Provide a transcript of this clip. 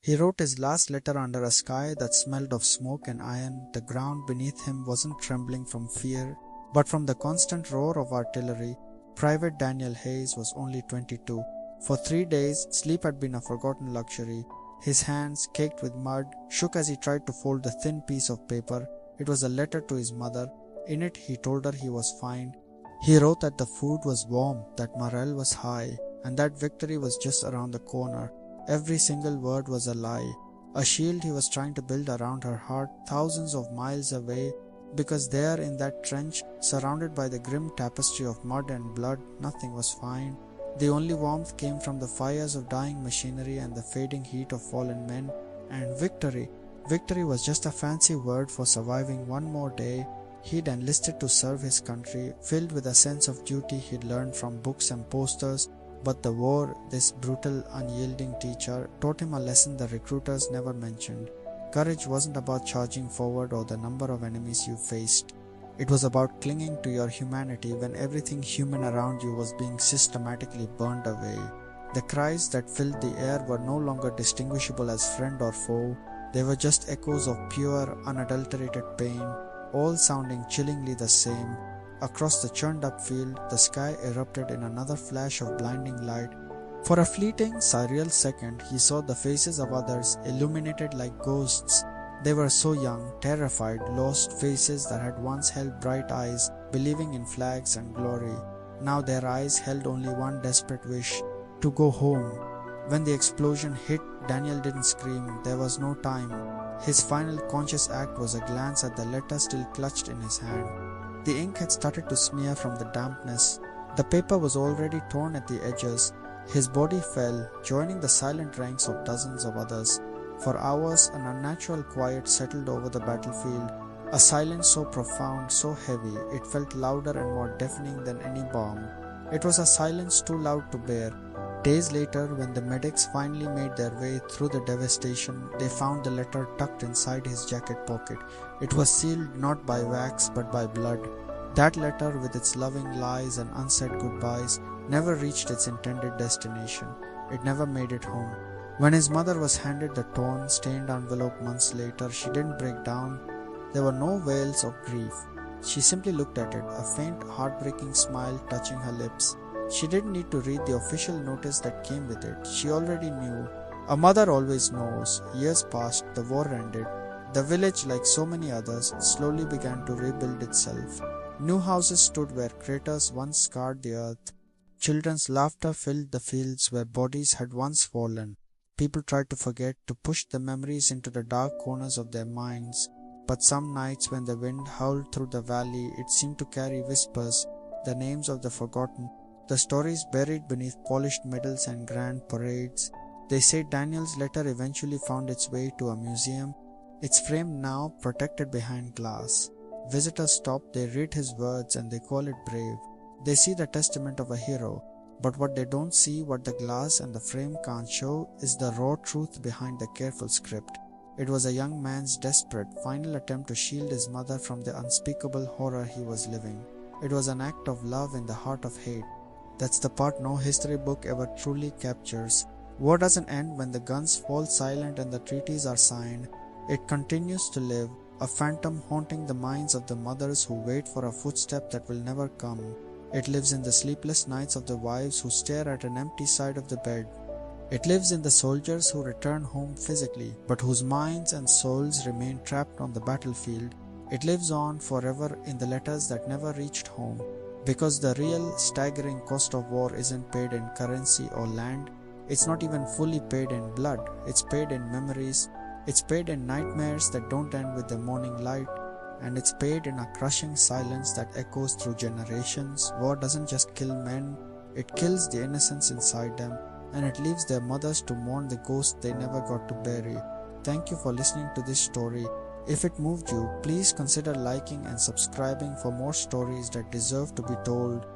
He wrote his last letter under a sky that smelled of smoke and iron. The ground beneath him wasn't trembling from fear, but from the constant roar of artillery. Private Daniel Hayes was only 22. For 3 days, sleep had been a forgotten luxury. His hands, caked with mud, shook as he tried to fold the thin piece of paper. It was a letter to his mother. In it, he told her he was fine. He wrote that the food was warm, that morale was high, and that victory was just around the corner. Every single word was a lie, a shield he was trying to build around her heart thousands of miles away, because there in that trench, surrounded by the grim tapestry of mud and blood, nothing was fine. The only warmth came from the fires of dying machinery and the fading heat of fallen men, and victory. Victory was just a fancy word for surviving one more day. He'd enlisted to serve his country, filled with a sense of duty he'd learned from books and posters, but the war, this brutal, unyielding teacher, taught him a lesson the recruiters never mentioned. Courage wasn't about charging forward or the number of enemies you faced. It was about clinging to your humanity when everything human around you was being systematically burned away. The cries that filled the air were no longer distinguishable as friend or foe. They were just echoes of pure, unadulterated pain, all sounding chillingly the same. Across the churned-up field, the sky erupted in another flash of blinding light. For a fleeting, surreal second, he saw the faces of others, illuminated like ghosts. They were so young, terrified, lost faces that had once held bright eyes, believing in flags and glory. Now their eyes held only one desperate wish: to go home. When the explosion hit, Daniel didn't scream. There was no time. His final conscious act was a glance at the letter still clutched in his hand. The ink had started to smear from the dampness. The paper was already torn at the edges. His body fell, joining the silent ranks of dozens of others. For hours, an unnatural quiet settled over the battlefield, a silence so profound, so heavy, it felt louder and more deafening than any bomb. It was a silence too loud to bear. Days later, when the medics finally made their way through the devastation, they found the letter tucked inside his jacket pocket. It was sealed not by wax but by blood. That letter, with its loving lies and unsaid goodbyes, never reached its intended destination. It never made it home. When his mother was handed the torn, stained envelope months later, she didn't break down. There were no wails of grief. She simply looked at it, a faint, heartbreaking smile touching her lips. She didn't need to read the official notice that came with it. She already knew. A mother always knows. Years passed, the war ended. The village, like so many others, slowly began to rebuild itself. New houses stood where craters once scarred the earth. Children's laughter filled the fields where bodies had once fallen. People tried to forget, to push the memories into the dark corners of their minds. But some nights when the wind howled through the valley, it seemed to carry whispers, the names of the forgotten, the stories buried beneath polished medals and grand parades. They say Daniel's letter eventually found its way to a museum. It's framed now, protected behind glass. Visitors stop, they read his words, and they call it brave. They see the testament of a hero. But what they don't see, what the glass and the frame can't show, is the raw truth behind the careful script. It was a young man's desperate, final attempt to shield his mother from the unspeakable horror he was living. It was an act of love in the heart of hate. That's the part no history book ever truly captures. War doesn't end when the guns fall silent and the treaties are signed. It continues to live, a phantom haunting the minds of the mothers who wait for a footstep that will never come. It lives in the sleepless nights of the wives who stare at an empty side of the bed. It lives in the soldiers who return home physically, but whose minds and souls remain trapped on the battlefield. It lives on forever in the letters that never reached home. Because the real, staggering cost of war isn't paid in currency or land. It's not even fully paid in blood. It's paid in memories. It's paid in nightmares that don't end with the morning light. And it's paid in a crushing silence that echoes through generations. War doesn't just kill men, it kills the innocence inside them, and it leaves their mothers to mourn the ghost they never got to bury. Thank you for listening to this story. If it moved you, please consider liking and subscribing for more stories that deserve to be told.